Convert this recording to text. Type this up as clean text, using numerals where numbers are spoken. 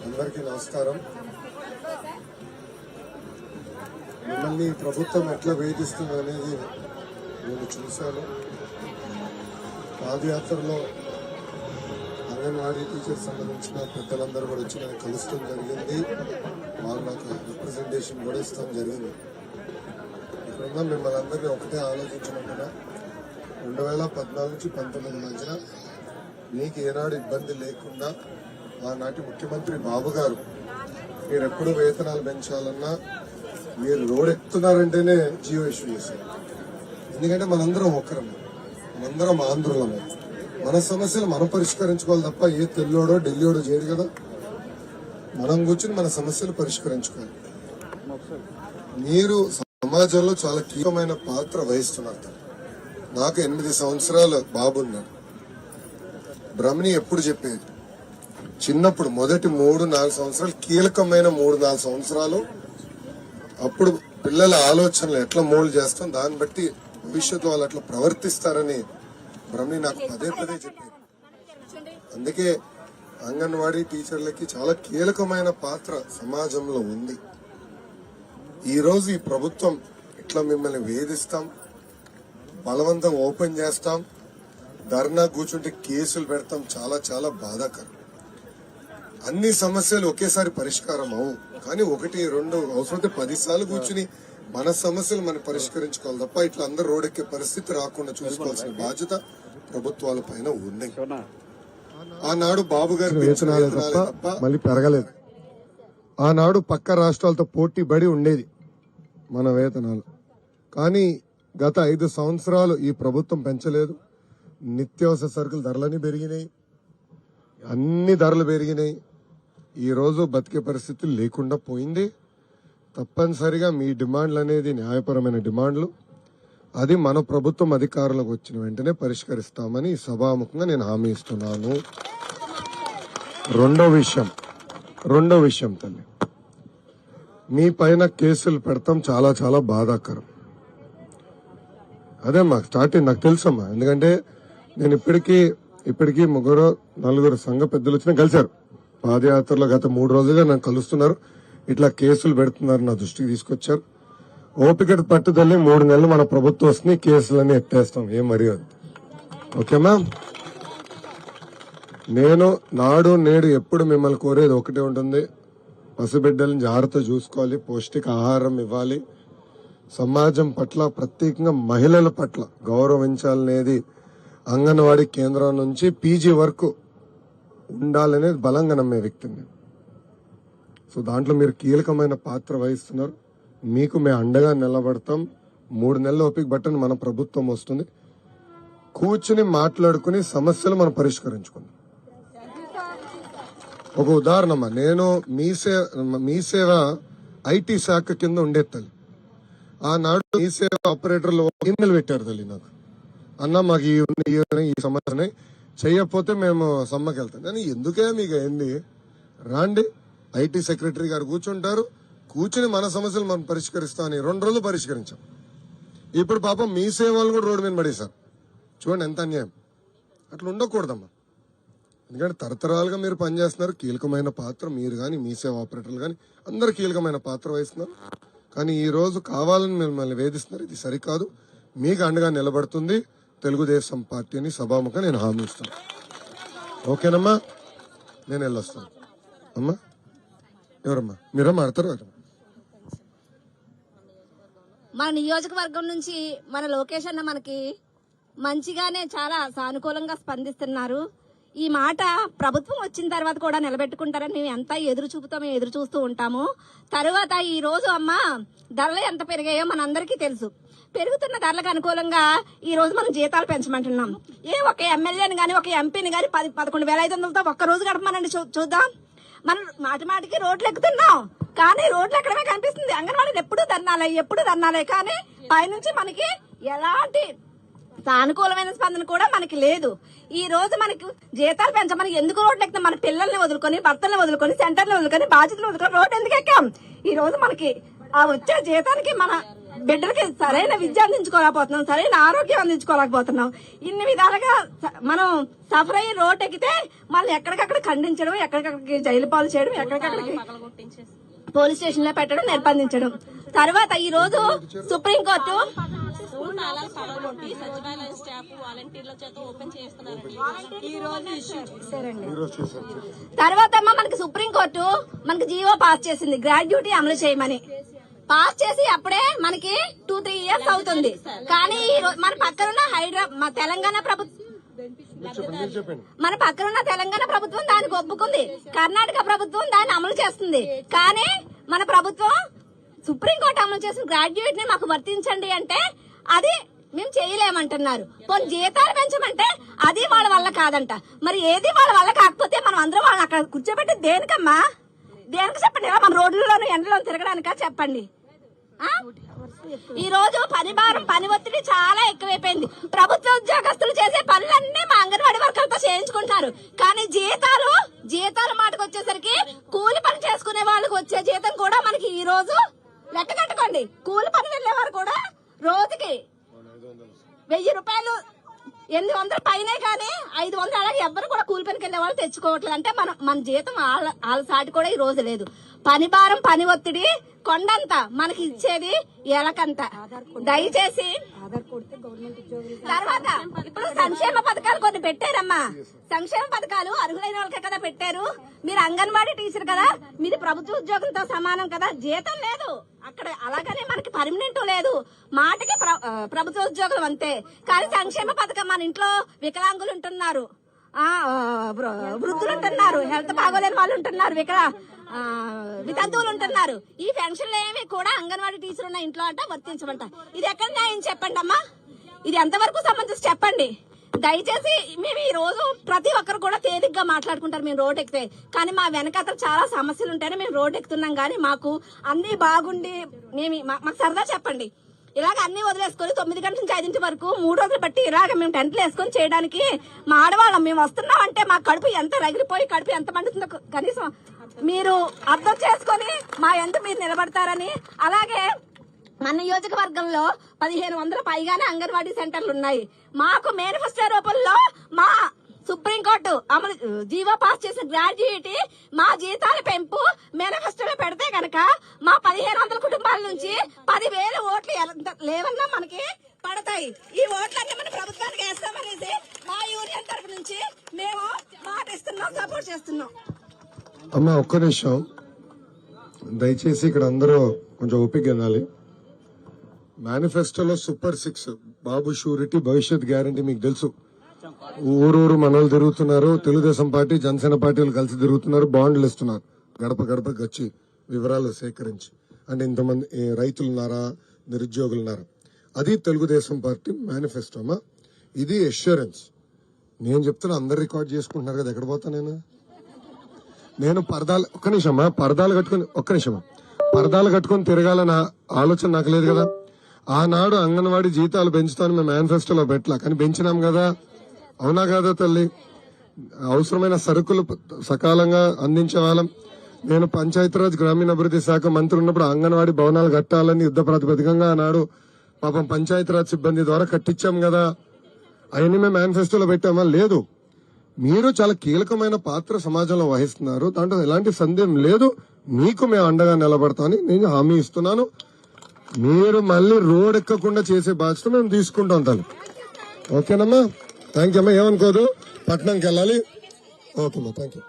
అందరికీ నమస్కారం. మిమ్మల్ని ప్రభుత్వం ఎట్లా వేధిస్తుంది అనేది నేను చూశాను. పాదయాత్రలో అంగన్వాడీ టీచర్స్ సంబంధించిన పెద్దలందరూ కూడా వచ్చి నేను కలుస్తాం జరిగింది. వాళ్ళు నాకు రిప్రజెంటేషన్ కూడా ఇస్తాం జరిగింది. ఇప్పుడున్న మిమ్మల్ని అందరినీ ఒకటే ఆలోచించమంటున్నా, 2014 నుంచి 19 మధ్యన మీకు ఏనాడు ఇబ్బంది లేకుండా ఆనాటి ముఖ్యమంత్రి బాబు గారు మీరు ఎప్పుడు వేతనాలు పెంచాలన్నా మీరు రోడ్ ఎక్కుతున్నారంటేనే జియో ఇష్యూ చేశారు. ఎందుకంటే మనందరం ఒక్కరమే, మనందరం ఆంధ్రులమే. మన సమస్యలు మనం పరిష్కరించుకోవాలి తప్ప ఏ తెల్లోడో ఢిల్లీడో చేయడు కదా. మనం కూర్చుని మన సమస్యలు పరిష్కరించుకోవాలి. మీరు సమాజంలో చాలా కీలకమైన పాత్ర వహిస్తున్నారు. నాకు 8 సంవత్సరాల బాబు ఉన్నాడు. బ్రహ్మని ఎప్పుడు చెప్పేది, చిన్నప్పుడు మొదటి 3-4 సంవత్సరాలు కీలకమైన 3-4 సంవత్సరాలు. అప్పుడు పిల్లల ఆలోచనలు ఎట్లా మోల్డ్ చేస్తాం, దాన్ని బట్టి భవిష్యత్తు వాళ్ళు అట్లా ప్రవర్తిస్తారని బ్రహ్మని నాకు పదే చెప్పేది. అందుకే అంగన్వాడీ టీచర్లకి చాలా కీలకమైన పాత్ర సమాజంలో ఉంది. ఈ రోజు ఈ ప్రభుత్వం ఇట్లా మిమ్మల్ని వేధిస్తాం, బలవంతం ఓపెన్ చేస్తాం, ధర్నా కూర్చుంటే కేసులు పెడతాం, చాలా చాలా బాధాకరం. అన్ని సమస్యలు ఒకేసారి పరిష్కారం అవు, కానీ 1-2 అవసరం 10 సార్లు కూర్చుని మన సమస్యలు మనం పరిష్కరించుకోవాలి తప్ప ఇట్లా అందరూ రోడ్డెక్కే పరిస్థితి రాకుండా చూసుకోవాల్సిన బాధ్యత ప్రభుత్వాల పైన ఉంది. ఆనాడు బాబు గారి వేతనాలే తప్ప మళ్ళీ పెరగలేదు. ఆనాడు పక్క రాష్ట్రాలతో పోటీ పడి ఉండేది మన వేతనాలు. కానీ గత 5 సంవత్సరాలు ఈ ప్రభుత్వం పెంచలేదు. నిత్యావసర సరుకుల ధరలన్నీ పెరిగినాయి, అన్ని ధరలు పెరిగినాయి. ఈ రోజు బతికే పరిస్థితి లేకుండా పోయింది. తప్పనిసరిగా మీ డిమాండ్లు అనేది న్యాయపరమైన డిమాండ్లు, అది మన ప్రభుత్వం అధికారంలోకి వచ్చిన వెంటనే పరిష్కరిస్తామని సభాముఖంగా నేను హామీ ఇస్తున్నాను. రెండో విషయం తల్లి, మీ పైన కేసులు పెడతాం చాలా చాలా బాధాకరం. అదే మాకు స్టార్టింగ్ నాకు తెలుసమ్మా, ఎందుకంటే నేను ఇప్పటికీ 3-4 సంఘ పెద్దలు వచ్చినా కలిశారు. పాదయాత్రలో గత 3 రోజులుగా నన్ను కలుస్తున్నారు. ఇట్లా కేసులు పెడుతున్నారు, నా దృష్టికి తీసుకొచ్చారు. ఓపిక పట్టుదల 3 నెలలు మన ప్రభుత్వం వస్తుంది, కేసులన్నీ ఎత్తేస్తాం, ఏం మర్యాద. ఓకేమా? నేను నాడు నేడు ఎప్పుడు మిమ్మల్ని కోరేది ఒకటే ఉంటుంది, పసిబిడ్డలను జాగ్రత్త చూసుకోవాలి, పౌష్టిక ఆహారం ఇవ్వాలి, సమాజం పట్ల ప్రత్యేకంగా మహిళల పట్ల గౌరవించాలనేది అంగన్వాడీ కేంద్రం నుంచి పీజీ వరకు ఉండాలనేది బలంగా నమ్మే వ్యక్తిని. సో దాంట్లో మీరు కీలకమైన పాత్ర వహిస్తున్నారు. మీకు మేము అండగా నిలబడతాం. 3 నెలల ఓపిక బట్టని మన ప్రభుత్వం వస్తుంది. కూర్చుని మాట్లాడుకుని సమస్యలు మనం పరిష్కరించుకుందాం. ఒక ఉదాహరణమ్మా, నేను మీ సేవ ఐటీ శాఖ కింద ఉండేది తల్లి. ఆనాడు మీ సేవ ఆపరేటర్లు ఈమెయిల్ పెట్టారు తల్లి నాకు, అన్న మాకు ఈ సమస్యని చెయ్యకపోతే మేము సమ్మకి వెళ్తాం. కానీ ఎందుకే మీకు అయింది, రాండి ఐటీ సెక్రటరీ గారు కూర్చుంటారు, కూర్చుని మన సమస్యలు మనం పరిష్కరిస్తామని 2 రోజులు పరిష్కరించాం. ఇప్పుడు పాపం మీ సేవలు కూడా రోడ్డు మీద పడేశారు. చూడండి ఎంత అన్యాయం. అట్లా ఉండకూడదమ్మా. ఎందుకంటే తరతరాలుగా మీరు పనిచేస్తున్నారు, కీలకమైన పాత్ర మీరు కానీ మీ సేవ ఆపరేటర్లు కానీ అందరు కీలకమైన పాత్ర వహిస్తున్నారు. కానీ ఈ రోజు కావాలని మిమ్మల్ని వేధిస్తున్నారు, ఇది సరికాదు. మీకు అండగా నిలబడుతుంది తెలుగుదేశం పార్టీ అని సభాముఖంగా నేను హామీ ఇస్తాను. ఓకేనమ్మా? నేను వెళ్ళొస్తాను. అమ్మా ఎవరమ్మా? మీరమ్మా ఆడతారు. మన నియోజకవర్గం నుంచి మన లోకేష్ అన్న మనకి మంచిగానే చాలా సానుకూలంగా స్పందిస్తున్నారు. ఈ మాట ప్రభుత్వం వచ్చిన తర్వాత కూడా నిలబెట్టుకుంటారని మేము ఎంత ఎదురు చూస్తూ ఉంటాము. తర్వాత ఈ రోజు అమ్మ ధరలు ఎంత పెరిగాయో మనందరికీ తెలుసు. పెరుగుతున్న ధరలకు అనుకూలంగా ఈ రోజు మనం జీతాలు పెంచమంటున్నాం. ఒక ఎమ్మెల్యేని గానీ ఒక ఎంపీని గానీ 11,500తో ఒక్క రోజు గడపమనండి చూద్దాం. మనం మాటికి రోడ్లు ఎక్కుతున్నాం, కానీ రోడ్లు ఎక్కడమే కనిపిస్తుంది. అంగన్వాడీలు ఎప్పుడు ధర్నాలే కానీ పైనుంచి మనకి ఎలాంటి సానుకూలమైన స్పందన కూడా మనకి లేదు. ఈ రోజు మనకి జీతాలు పెంచమని ఎందుకు రోడ్డు ఎక్కితే మన పిల్లల్ని వదులుకొని, భర్తల్ని వదులుకొని, సెంటర్ని వదులుకొని, బాధ్యతలు వదులుకొని రోడ్డు ఎందుకు ఎక్కాం? ఈ రోజు మనకి ఆ వచ్చే జీతానికి మన బిడ్డలకి సరైన విద్య అందించుకోలేకపోతున్నాం, సరైన ఆరోగ్యం అందించుకోలేకపోతున్నాం. ఇన్ని విధాలుగా మనం సఫర్ అయ్యి రోడ్ ఎక్కితే మళ్ళీ ఎక్కడికక్కడ ఖండించడం, ఎక్కడికక్కడికి జైలు పాలు చేయడం, ఎక్కడికక్కడికి పోలీస్ స్టేషన్ లో పెట్టడం, నిర్బంధించడం. తర్వాత ఈ రోజు సుప్రీంకోర్టు సచివాలయ స్టాఫ్ వాలంటీర్ల చేత ఓపెన్ చేస్తున్నారండి. ఈ రోజు ఇష్యూ తర్వాత మనకి సుప్రీంకోర్టు మనకి జీవో పాస్ చేసింది గ్రాడ్యుటీ అమలు చేయమని. పాస్ చేసి అప్పుడే మనకి 2-3 ఇయర్స్ అవుతుంది. కానీ మన పక్కనున్న మన తెలంగాణ ప్రభుత్వం దానికి ఒప్పుకుంది, కర్ణాటక ప్రభుత్వం దాన్ని అమలు చేస్తుంది. కానీ మన ప్రభుత్వం సుప్రీంకోర్టు అమలు చేసిన గ్రాడ్యుయేట్ ని మాకు వర్తించండి అంటే అది మేము చేయలేమంటున్నారు. పోనీ జీతాలు పెంచమంటే అది వాళ్ళ వల్ల కాదంట. మరి ఏది వాళ్ళ వల్ల కాకపోతే మనం అందరం వాళ్ళని అక్కడ కూర్చోబెట్టి దేనికమ్మా? దేనికి చెప్పండి? మన రోడ్లలోనూ ఎండలో తిరగడానికా చెప్పండి? ఈ రోజు పని భారం, పని ఒత్తిడి చాలా ఎక్కువైపోయింది. ప్రభుత్వ ఉద్యోగస్తులు చేసే పనులన్నీ మా అంగన్వాడీ వర్కర్లతో చేయించుకుంటారు. కానీ జీతాల మాటకు వచ్చేసరికి కూలి పని చేసుకునే వాళ్ళకి వచ్చే జీతం కూడా మనకి ఈ రోజు లెక్క కట్టుకోండి. కూలి పని వెళ్లేవారు కూడా రోజుకి 1000 రూపాయలు, 800 పైనే, కానీ 500 అలాగే ఎవ్వరు కూడా కూలి పనికి వెళ్లే వాళ్ళు తెచ్చుకోవట్లేదు. అంటే మన జీతం వాళ్ళ సాటి కూడా ఈ రోజు లేదు. పని భారం, పని ఒత్తిడి కొండంత, మనకి ఇచ్చేది ఎలకంత. దయచేసి తర్వాత ఇప్పుడు సంక్షేమ పథకాలు కొన్ని పెట్టారమ్మా. సంక్షేమ పథకాలు అర్హులైన వాళ్ళకే కదా పెట్టారు. మీరు అంగన్వాడీ టీచర్ కదా, మీది ప్రభుత్వ ఉద్యోగంతో సమానం కదా, జీతం లేదు అక్కడ. అలాగనే మనకి పర్మనెంట్ లేదు, మాటకి ప్రభుత్వ ఉద్యోగులు అంతే. కానీ సంక్షేమ పథకం, మన ఇంట్లో వికలాంగులు ఉంటున్నారు, వృద్ధులు ఉంటున్నారు, హెల్త్ బాగోలేని వాళ్ళు ఉంటున్నారు, వితంతువులు ఉంటున్నారు. ఈ పెన్షన్లు ఏమి కూడా అంగన్వాడీ టీచర్ ఉన్న ఇంట్లో అంట వర్తించమంట. ఇది ఎక్కడ న్యాయం చెప్పండి అమ్మా? ఇది ఎంతవరకు సంబంధించి చెప్పండి. దయచేసి మేము ఈ రోజు ప్రతి ఒక్కరు కూడా తేలిగ్గా మాట్లాడుకుంటారు మేము రోడ్ ఎక్కితే, కానీ మా వెనకాతలు చాలా సమస్యలు ఉంటాయని మేము రోడ్ ఎక్కుతున్నాం. కానీ మాకు అన్ని బాగుండి మాకు సరదా చెప్పండి. ఇలాగ అన్ని వదిలేసుకొని 9 గంటల నుంచి 5 వరకు 3 రోజులు బట్టి ఇలాగ మేము టెంట్లు వేసుకొని చేయడానికి మా ఆడవాళ్ళం మేము వస్తున్నాం అంటే మా కడుపు ఎంత రగిలిపోయి కడుపు ఎంత మండుతుందో కనీసం మీరు అర్థం చేసుకొని మా ఎంత మీరు నిలబడతారని. అలాగే మన నియోజకవర్గంలో 1500 పైగానే అంగన్వాడీ సెంటర్లు ఉన్నాయి. మాకు మేనిఫెస్టో రూపంలో మా సుప్రీంకోర్టు జీవో పాస్ చేసిన గ్రాడ్యుయేటీ మా జీతాల పెంపు మేనిఫెస్టోలో పెడితే గనక మా 1500 కుటుంబాల నుంచి 10,000 ఓట్లు లేవన్నా మనకి పడతాయి. ఈ ఓట్లన్నీ మన ప్రభుత్వానికి వేస్తామనేసి మా యూనియన్ తరఫు నుంచి మేము మాట ఇస్తున్నాం, సపోర్ట్ చేస్తున్నాం. అమ్మ ఒక్క నిమిషం దయచేసి, ఇక్కడ అందరూ కొంచెం ఓపిక వినాలి. మేనిఫెస్టోలో సూపర్ 6 బాబు షూరిటీ, భవిష్యత్ గ్యారంటీ మీకు తెలుసు. ఊరూరు మనలు తిరుగుతున్నారు, తెలుగుదేశం పార్టీ, జనసేన పార్టీలు కలిసి తిరుగుతున్నారు, బాండ్లు ఇస్తున్నారు, గడప గడపకి వచ్చి వివరాలు సేకరించి. అంటే ఇంతమంది రైతులు ఉన్నారా, నిరుద్యోగులు ఉన్నారా, అది తెలుగుదేశం పార్టీ మేనిఫెస్టో అమ్మా. ఇది అష్యూరెన్స్. నేను చెప్తున్నా, అందరు రికార్డ్ చేసుకుంటున్నారు కదా, ఎక్కడ పోతా నేను పరదాలు పరదాలు కట్టుకుని తిరగాలన్న ఆలోచన నాకు లేదు కదా. ఆనాడు అంగన్వాడీ జీతాలు పెంచుతాను మేము మేనిఫెస్టోలో పెట్టలా, కానీ పెంచినాం కదా, అవునా కాదా తల్లి? అవసరమైన సరుకులు సకాలంగా అందించే వాళ్ళం. నేను పంచాయతీరాజ్ గ్రామీణాభివృద్ధి శాఖ మంత్రి ఉన్నప్పుడు అంగన్వాడీ భవనాలు కట్టాలని యుద్ధ ప్రాతిపదికంగా ఆనాడు పాపం పంచాయతీరాజ్ సిబ్బంది ద్వారా కట్టించాం కదా. అవన్నీ మేము మేనిఫెస్టోలో పెట్టామా? లేదు. మీరు చాలా కీలకమైన పాత్ర సమాజంలో వహిస్తున్నారు, దాంట్లో ఎలాంటి సందేహం లేదు. మీకు మేము అండగా నిలబడతామని నేను హామీ ఇస్తున్నాను. మీరు మళ్ళీ రోడ్ ఎక్కకుండా చేసే బాధ్యత మేము తీసుకుంటాం తల్లి. ఓకేనమ్మా? థ్యాంక్ యూ అమ్మా. ఏమనుకోదు, పట్నంకి వెళ్ళాలి. ఓకేమ్మా, థ్యాంక్ యూ.